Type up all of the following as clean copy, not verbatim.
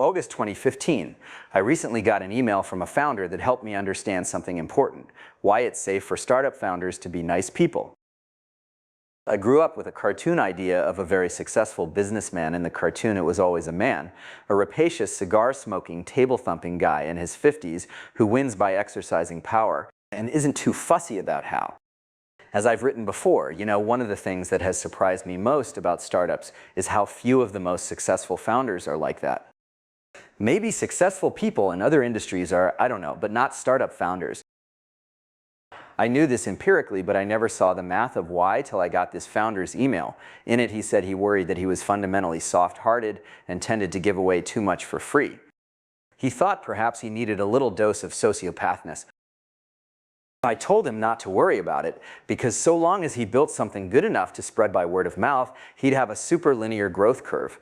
August 2015, I recently got an email from a founder that helped me understand something important: why it's safe for startup founders to be nice people. I grew up with a cartoon idea of a very successful businessman. In the cartoon, it was always a man, a rapacious, cigar-smoking, table-thumping guy in his 50s who wins by exercising power and isn't too fussy about how. As I've written before, one of the things that has surprised me most about startups is how few of the most successful founders are like that. Maybe successful people in other industries are, I don't know, but not startup founders. I knew this empirically, but I never saw the math of why till I got this founder's email. In it, he said he worried that he was fundamentally soft-hearted and tended to give away too much for free. He thought perhaps he needed a little dose of sociopathness. I told him not to worry about it, because so long as he built something good enough to spread by word of mouth, he'd have a super linear growth curve.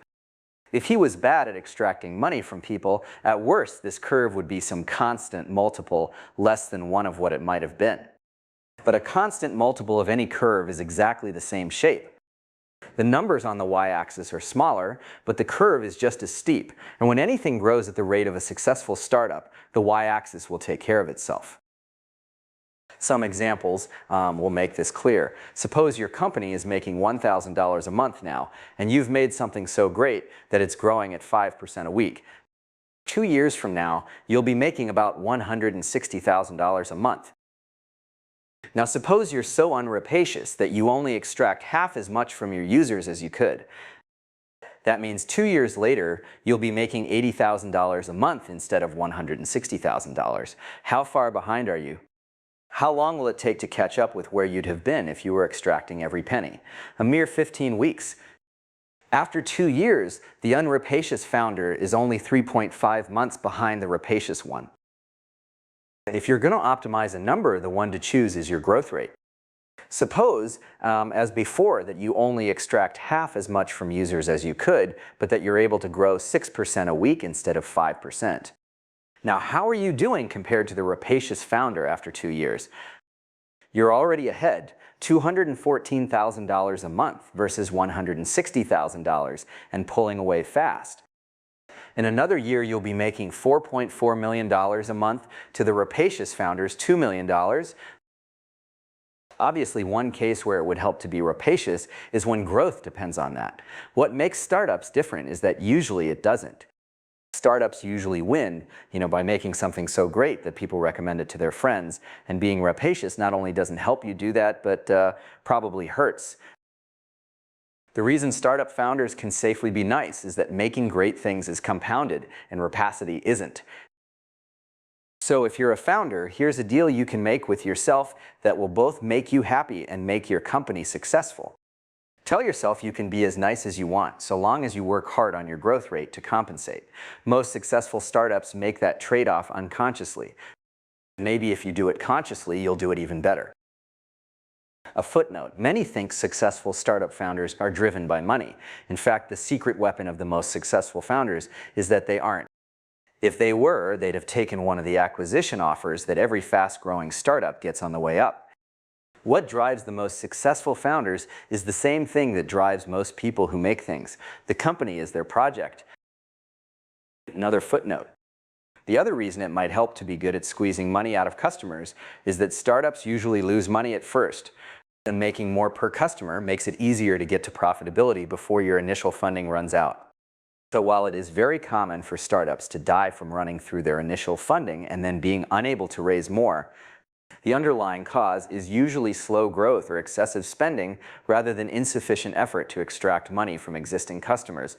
If he was bad at extracting money from people, at worst this curve would be some constant multiple less than one of what it might have been. But a constant multiple of any curve is exactly the same shape. The numbers on the y-axis are smaller, but the curve is just as steep. And when anything grows at the rate of a successful startup, the y-axis will take care of itself. Some examples will make this clear. Suppose your company is making $1,000 a month now, and you've made something so great that it's growing at 5% a week. 2 years from now, you'll be making about $160,000 a month. Now suppose you're so unrapacious that you only extract half as much from your users as you could. That means 2 years later, you'll be making $80,000 a month instead of $160,000. How far behind are you? How long will it take to catch up with where you'd have been if you were extracting every penny? A mere 15 weeks. After 2 years, the unrapacious founder is only 3.5 months behind the rapacious one. If you're going to optimize a number, the one to choose is your growth rate. Suppose, as before, that you only extract half as much from users as you could, but that you're able to grow 6% a week instead of 5%. Now, how are you doing compared to the rapacious founder after 2 years? You're already ahead, $214,000 a month versus $160,000, and pulling away fast. In another year, you'll be making $4.4 million a month to the rapacious founder's $2 million. Obviously, one case where it would help to be rapacious is when growth depends on that. What makes startups different is that usually it doesn't. Startups usually win, by making something so great that people recommend it to their friends. And being rapacious not only doesn't help you do that, but probably hurts. The reason startup founders can safely be nice is that making great things is compounded and rapacity isn't. So if you're a founder, here's a deal you can make with yourself that will both make you happy and make your company successful. Tell yourself you can be as nice as you want, so long as you work hard on your growth rate to compensate. Most successful startups make that trade-off unconsciously. Maybe if you do it consciously, you'll do it even better. A footnote: many think successful startup founders are driven by money. In fact, the secret weapon of the most successful founders is that they aren't. If they were, they'd have taken one of the acquisition offers that every fast-growing startup gets on the way up. What drives the most successful founders is the same thing that drives most people who make things. The company is their project. Another footnote: the other reason it might help to be good at squeezing money out of customers is that startups usually lose money at first, and making more per customer makes it easier to get to profitability before your initial funding runs out. So while it is very common for startups to die from running through their initial funding and then being unable to raise more, the underlying cause is usually slow growth or excessive spending rather than insufficient effort to extract money from existing customers.